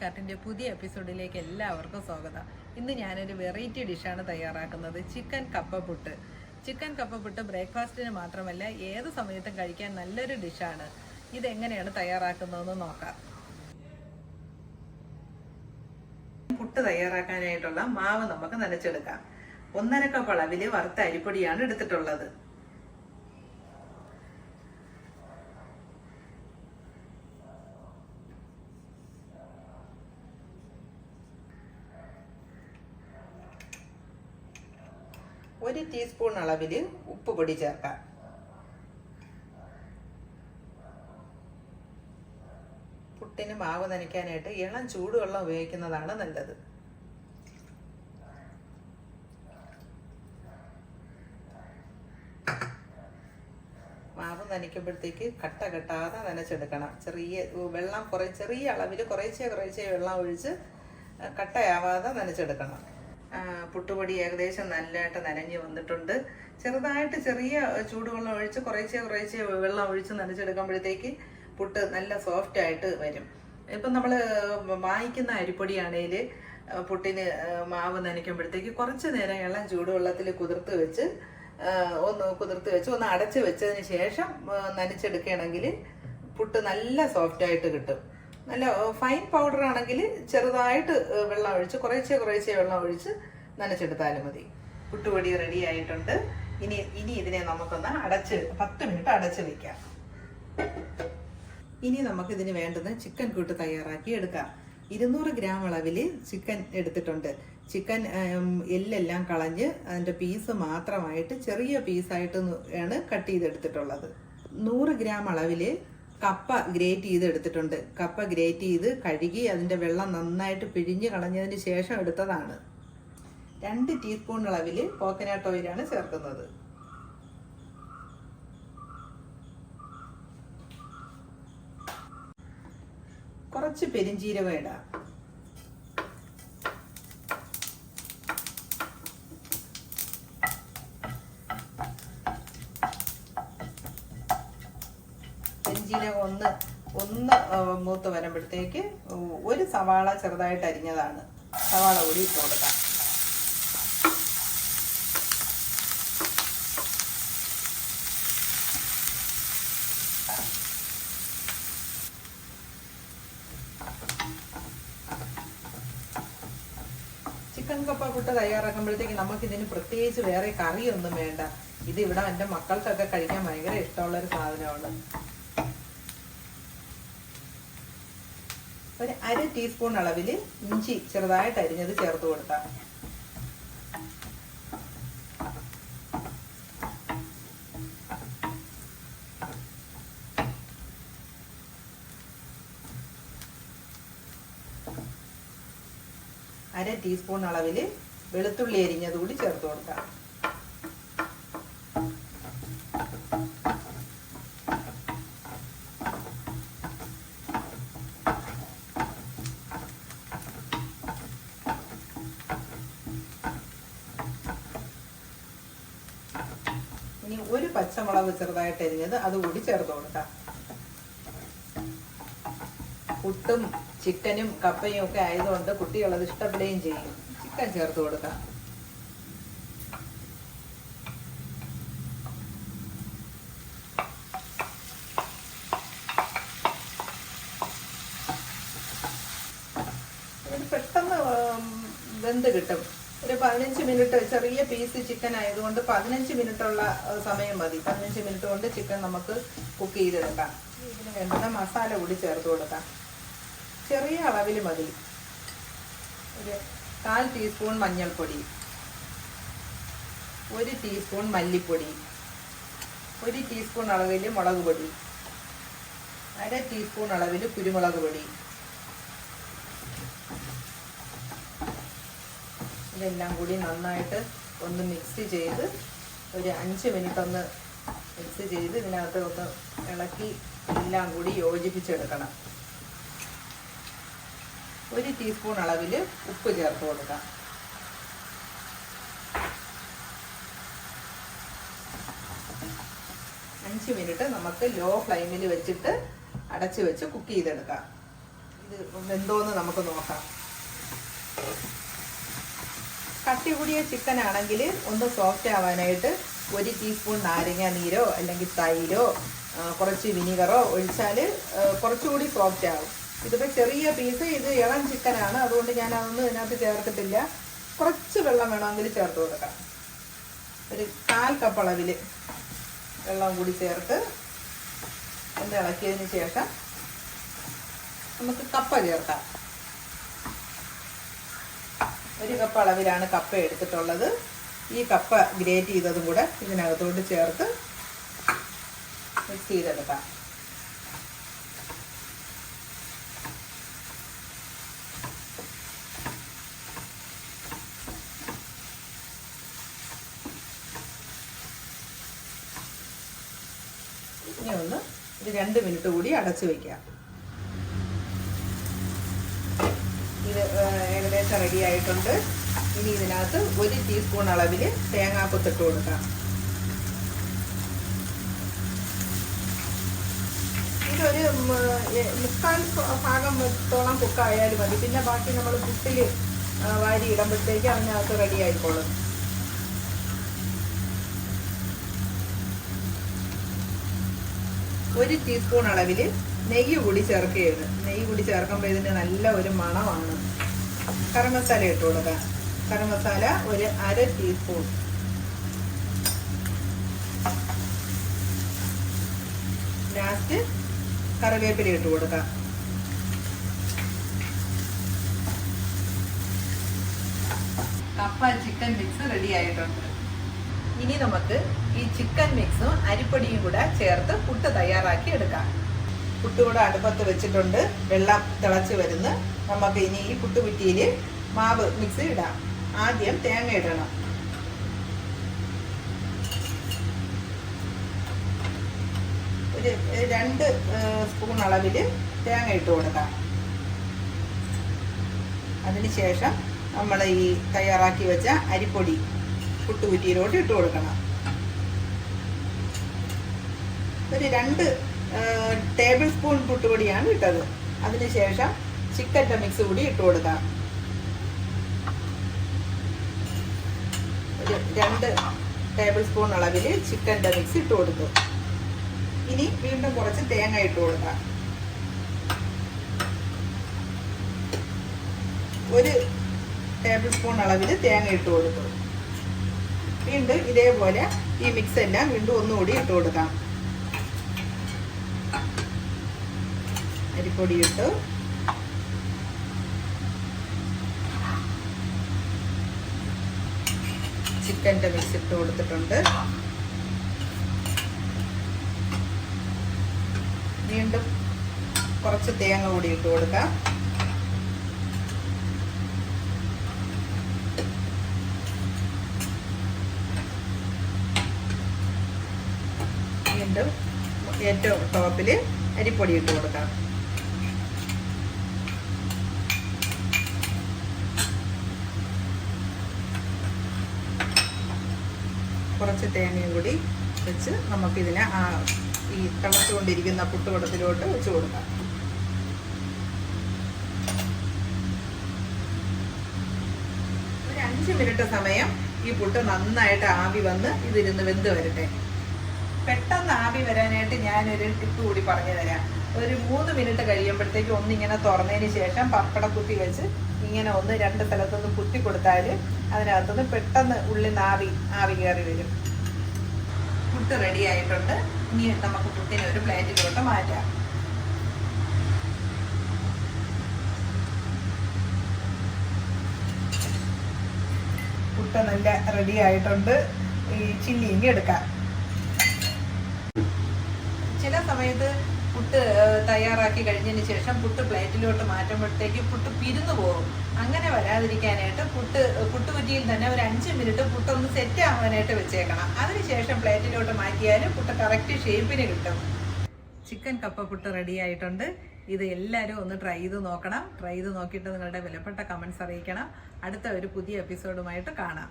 കാർട്ടിൻ്റെ പുതിയ എപ്പിസോഡിലേക്ക് എല്ലാവർക്കും സ്വാഗതം. ഇന്ന് ഞാനൊരു വെറൈറ്റി ഡിഷാണ് തയ്യാറാക്കുന്നത്, ചിക്കൻ കപ്പപ്പുട്ട്. ചിക്കൻ കപ്പപ്പുട്ട് ബ്രേക്ക്ഫാസ്റ്റിന് മാത്രമല്ല ഏത് സമയത്തും കഴിക്കാൻ നല്ലൊരു ഡിഷാണ്. ഇതെങ്ങനെയാണ് തയ്യാറാക്കുന്നതെന്ന് നോക്കാം. പുട്ട് തയ്യാറാക്കാനായിട്ടുള്ള മാവ് നമുക്ക് നനച്ചെടുക്കാം. 1.5 കപ്പ് അളവിൽ വറുത്ത അരിപ്പൊടിയാണ് എടുത്തിട്ടുള്ളത്. ഒരു ടീസ്പൂൺ അളവിൽ ഉപ്പ് പൊടി ചേർക്കാം. പുട്ടിന് മാവ് നനയ്ക്കാനായിട്ട് ഇളം ചൂടുവെള്ളം ഉപയോഗിക്കുന്നതാണ് നല്ലത്. മാവ് നനയ്ക്കുമ്പോഴത്തേക്ക് കട്ട കെട്ടാതെ നനച്ചെടുക്കണം. ചെറിയ അളവിൽ കുറേശ്ശെ വെള്ളം ഒഴിച്ച് കട്ടയാവാതെ നനച്ചെടുക്കണം. പുട്ടുപൊടി ഏകദേശം നല്ലതായിട്ട് നനഞ്ഞ് വന്നിട്ടുണ്ട്. ചെറിയ ചൂടുവെള്ളം ഒഴിച്ച് കുറേശ്ശെ വെള്ളം ഒഴിച്ച് നനച്ചെടുക്കുമ്പോഴത്തേക്ക് പുട്ട് നല്ല സോഫ്റ്റ് ആയിട്ട് വരും. ഇപ്പം നമ്മൾ വാങ്ങിക്കുന്ന അരിപ്പൊടിയാണെങ്കിൽ പുട്ടിന് മാവ് നനയ്ക്കുമ്പോഴത്തേക്ക് കുറച്ച് നേരം ഇളം ചൂടുവെള്ളത്തിൽ കുതിർത്ത് വെച്ച് ഒന്ന് അടച്ച് വെച്ചതിന് ശേഷം നനച്ചെടുക്കുകയാണെങ്കിൽ പുട്ട് നല്ല സോഫ്റ്റ് ആയിട്ട് കിട്ടും. നല്ല ഫൈൻ പൗഡർ ആണെങ്കിൽ ചെറുതായിട്ട് വെള്ളം ഒഴിച്ച് കുറേശ്ശെ വെള്ളം ഒഴിച്ച് നനച്ചെടുത്താലും മതി. പുട്ടുപൊടി റെഡി ആയിട്ടുണ്ട്. ഇനി ഇതിനെ നമുക്കൊന്ന് 10 മിനിറ്റ് അടച്ച് വെക്കാം. ഇനി നമുക്കിതിന് വേണ്ടുന്ന ചിക്കൻ കൂട്ട് തയ്യാറാക്കി എടുക്കാം. 200 ഗ്രാം അളവിൽ ചിക്കൻ എടുത്തിട്ടുണ്ട്. ചിക്കൻ എല്ലെല്ലാം കളഞ്ഞ് അതിൻ്റെ പീസ് മാത്രമായിട്ട് ചെറിയ പീസായിട്ട് ആണ് കട്ട് ചെയ്തെടുത്തിട്ടുള്ളത്. 100 ഗ്രാം അളവിൽ കപ്പ ഗ്രേറ്റ് ചെയ്ത് എടുത്തിട്ടുണ്ട്. കപ്പ ഗ്രേറ്റ് ചെയ്ത് കഴുകി അതിൻ്റെ വെള്ളം നന്നായിട്ട് പിഴിഞ്ഞ് കളഞ്ഞതിന് ശേഷം എടുത്തതാണ്. 2 ടീസ്പൂൺ അളവിൽ കോക്കനട്ട് ഓയിലാണ് ചേർക്കുന്നത്. കുറച്ച് പെരിഞ്ജീരകം ഇടാം. പെരിഞ്ജീരകം ഒന്ന് മൂത്ത് വരുമ്പോഴത്തേക്ക് ഒരു സവാള ചെറുതായിട്ട് അരിഞ്ഞതാണ്. സവാള കൂടി ഇട്ട് കൊടുക്കാം. ചിക്കൻ കപ്പ പുട്ട് തയ്യാറാക്കുമ്പോഴത്തേക്ക് നമുക്കിതിന് പ്രത്യേകിച്ച് വേറെ കറിയൊന്നും വേണ്ട. ഇത് ഇവിടെ എൻ്റെ മക്കൾക്കൊക്കെ കഴിക്കാൻ ഭയങ്കര ഇഷ്ടമുള്ളൊരു സാധനമാണ്. ഒരു 1/2 ടീസ്പൂൺ അളവിൽ ഇഞ്ചി ചെറുതായിട്ട് അരിഞ്ഞത് ചേർത്ത് കൊടുക്കാം. അര ടീസ്പൂൺ അളവിൽ വെളുത്തുള്ളി അരിഞ്ഞത് കൂടി ചേർത്ത് കൊടുക്കാം. ഇനി ഒരു പച്ചമുളക് ചെറുതായിട്ട് അരിഞ്ഞത് അതുകൂടി ചേർത്ത് കൊടുക്കാം. പുട്ടും ചിക്കനും കപ്പയും ഒക്കെ ആയതുകൊണ്ട് കുട്ടികൾ അത് ഇഷ്ടപ്പെടുകയും ചെയ്യും. ചിക്കൻ ചേർത്ത് കൊടുക്കാം. ഇത് പെട്ടെന്ന് വെന്ത് കിട്ടും. ഒരു 15 മിനിറ്റ്, ചെറിയ പീസ് ചിക്കൻ ആയതുകൊണ്ട് 15 മിനിറ്റുള്ള സമയം മതി. 15 മിനിറ്റ് കൊണ്ട് ചിക്കൻ നമുക്ക് കുക്ക് ചെയ്തെടുക്കാം. ഇതിന് വേണ്ടുന്ന മസാല കൂടി ചേർത്ത് കൊടുക്കാം. ചെറിയ അളവിൽ മതി. ഒരു 1/4 ടീസ്പൂൺ മഞ്ഞൾപ്പൊടി, 1 ടീസ്പൂൺ മല്ലിപ്പൊടി, 1 ടീസ്പൂൺ അളവിൽ മുളക് പൊടി, 1/2 ടീസ്പൂൺ അളവിൽ കുരുമുളക് പൊടി. ഇതെല്ലാം കൂടി നന്നായിട്ട് ഒന്ന് മിക്സ് ചെയ്ത് ഒരു 5 മിനിറ്റ് ഒന്ന് മിക്സ് ചെയ്ത് ഇതിനകത്ത് ഒന്ന് ഇളക്കി എല്ലാം കൂടി യോജിപ്പിച്ചെടുക്കണം. 1 ടീസ്പൂൺ അളവിൽ ഉപ്പ് ചേർത്ത് കൊടുക്കാം. 5 മിനിറ്റ് നമുക്ക് ലോ ഫ്ലെയിമിൽ വെച്ചിട്ട് അടച്ചു വെച്ച് കുക്ക് ചെയ്തെടുക്കാം. ഇത് വെന്തോന്ന് നമുക്ക് നോക്കാം. കട്ടി കൂടിയ ചിക്കൻ ആണെങ്കിൽ ഒന്ന് സോഫ്റ്റ് ആവാനായിട്ട് 1 ടീസ്പൂൺ നാരങ്ങ നീരോ അല്ലെങ്കിൽ തൈരോ കുറച്ച് വിനീഗറോ ഒഴിച്ചാൽ കുറച്ചുകൂടി സോഫ്റ്റ് ആവും. ഇതിപ്പോൾ ചെറിയ പീസ്, ഇത് ഇളം ചിക്കനാണ്, അതുകൊണ്ട് ഞാൻ അതൊന്നും ഇതിനകത്ത് ചേർത്തിട്ടില്ല. കുറച്ച് വെള്ളം വേണമെങ്കിൽ ചേർത്ത് കൊടുക്കാം. ഒരു 1/4 കപ്പ് അളവിൽ വെള്ളം കൂടി ചേർത്ത് ഒന്ന് ഇളക്കിയതിന് ശേഷം നമുക്ക് കപ്പ ചേർക്കാം. 1 കപ്പ് അളവിലാണ് കപ്പ എടുത്തിട്ടുള്ളത്. ഈ കപ്പ ഗ്രേറ്റ് ചെയ്തതും കൂടെ ഇതിനകത്തോട്ട് ചേർത്ത് മിക്സ് ചെയ്തെടുക്കാം. ഇനി ഒന്ന് ഇത് 2 മിനിറ്റ് കൂടി അടച്ചു വയ്ക്കാം. ഇത് ഏകദേശം റെഡി ആയിട്ടുണ്ട്. ഇനി ഇതിനകത്ത് 1 ടീസ്പൂൺ അളവിൽ തേങ്ങാക്കൊത്തിട്ട് കൊടുക്കാം. ഇതൊരു 3/4 ഭാഗത്തോളം കുക്കായാലും മതി. പിന്നെ ബാക്കി നമ്മൾ പുട്ടിൽ വാരി ഇടുമ്പോഴത്തേക്ക് അതിനകത്ത് റെഡി ആയിക്കോളും. ഒരു ടീസ്പൂൺ അളവിൽ നെയ്യ് കൂടി ചേർക്കുകയാണ്. നെയ്യ് കൂടി ചേർക്കുമ്പോൾ ഇതിന് നല്ല ഒരു മണമാണ്. ഗരം മസാല ഇട്ട് കൊടുക്കാം. ഗരം മസാല ഒരു 1/2 ടീസ്പൂൺ. ലാസ്റ്റ് കറിവേപ്പില ഇട്ട് കൊടുക്കാം. കപ്പ ചിക്കൻ മിക്സ് റെഡി ആയിട്ടുണ്ട്. ഇനി നമുക്ക് ഈ ചിക്കൻ മിക്സും അരിപ്പൊടിയും കൂടെ ചേർത്ത് പുട്ട് തയ്യാറാക്കി എടുക്കാം. പുട്ട് കൂടെ അടുപ്പത്ത് വെച്ചിട്ടുണ്ട്. വെള്ളം തിളച്ച് വരുന്നു. നമുക്ക് ഇനി ഈ പുട്ടുകുറ്റിയിൽ മാവ് മിക്സ് ഇടാം. ആദ്യം തേങ്ങ ഇടണം. ഒരു 2 സ്പൂൺ അളവിൽ തേങ്ങ ഇട്ട് കൊടുക്കാം. അതിനുശേഷം നമ്മൾ ഈ തയ്യാറാക്കി വെച്ച അരിപ്പൊടി പുട്ടുകുറ്റിയിലോട്ട് ഇട്ട് കൊടുക്കണം. ഒരു 2 ടേബിൾ സ്പൂൺ പുട്ടുപൊടിയാണ് ഇട്ടത്. അതിനുശേഷം ചിക്കൻ്റെ മിക്സ് കൂടി ഇട്ട് കൊടുക്കാം. ഒരു 2 ടേബിൾ സ്പൂൺ അളവിൽ ചിക്കൻ്റെ മിക്സ് ഇട്ട് കൊടുത്തു. ഇനി വീണ്ടും കുറച്ച് തേങ്ങ ഇട്ട് കൊടുക്കാം. 1 ടേബിൾ സ്പൂൺ അളവിൽ തേങ്ങ ഇട്ട് കൊടുത്തു. വീണ്ടും ഇതേപോലെ ഈ മിക്സ് എല്ലാം വീണ്ടും ഒന്നുകൂടി ഇട്ട് കൊടുക്കാം. അരിപ്പൊടി ഇട്ടു. ചിക്കൻ്റെ മിക്സ് ഇട്ട് കൊടുത്തിട്ടുണ്ട്. വീണ്ടും കുറച്ച് തേങ്ങ കൂടി ഇട്ട് കൊടുക്കാം. വീണ്ടും ഏറ്റവും ടോപ്പിൽ അരിപ്പൊടി ഇട്ട് കൊടുക്കാം. കുറച്ച് തേങ്ങയും കൂടി വെച്ച് നമുക്കിതിനെ ഈ തിളച്ചുകൊണ്ടിരിക്കുന്ന പുട്ടുകുടത്തിലോട്ട് വെച്ച് കൊടുക്കാം. ഒരു 5 മിനിറ്റ് സമയം ഈ പുട്ട് നന്നായിട്ട് ആവി വന്ന് ഇതിരുന്ന് വെന്ത് വരട്ടെ. പെട്ടെന്ന് ആവി വരാനായിട്ട് ഞാനൊരു ടിപ്പ് കൂടി പറഞ്ഞു തരാം. ഒരു 3 മിനിറ്റ് കഴിയുമ്പോഴത്തേക്ക് ഒന്നിങ്ങനെ തുറന്നതിന് ശേഷം പപ്പട കുത്തി വെച്ച് ഇങ്ങനെ 1-2 സ്ഥലത്തൊന്ന് കുത്തി കൊടുത്താൽ അതിനകത്തുനിന്ന് പെട്ടെന്ന് ഉള്ളിൽ നിന്ന് ആവി കയറി വരും. പുട്ട് റെഡി ആയിട്ടുണ്ട്. ഇനി നമുക്ക് പുട്ടിനെ ഒരു പ്ലേറ്റിലോട്ട് മാറ്റാം. പുട്ട് നല്ല റെഡി ആയിട്ടുണ്ട്. ഈ ചില്ലിങ്ങി എടുക്കാം. ചില സമയത്ത് പുട്ട് തയ്യാറാക്കി കഴിഞ്ഞതിന് ശേഷം പുട്ട് പ്ലേറ്റിലോട്ട് മാറ്റുമ്പോഴത്തേക്ക് പുട്ട് പിരിന്നു പോകും. അങ്ങനെ വരാതിരിക്കാനായിട്ട് പുട്ടുകുറ്റിയിൽ തന്നെ ഒരു 5 മിനിറ്റ് പുട്ടൊന്ന് സെറ്റ് ആവാനായിട്ട് വെച്ചേക്കണം. അതിനുശേഷം പ്ലേറ്റിലോട്ട് മാറ്റിയാൽ പുട്ട് കറക്റ്റ് ഷേപ്പിന് കിട്ടും. ചിക്കൻ കപ്പ പുട്ട് റെഡി ആയിട്ടുണ്ട്. ഇത് എല്ലാവരും ഒന്ന് ട്രൈ ചെയ്ത് നോക്കണം. ട്രൈ ചെയ്ത് നോക്കിയിട്ട് നിങ്ങളുടെ വിലപ്പെട്ട കമൻസ് അറിയിക്കണം. അടുത്ത ഒരു പുതിയ എപ്പിസോഡുമായിട്ട് കാണാം.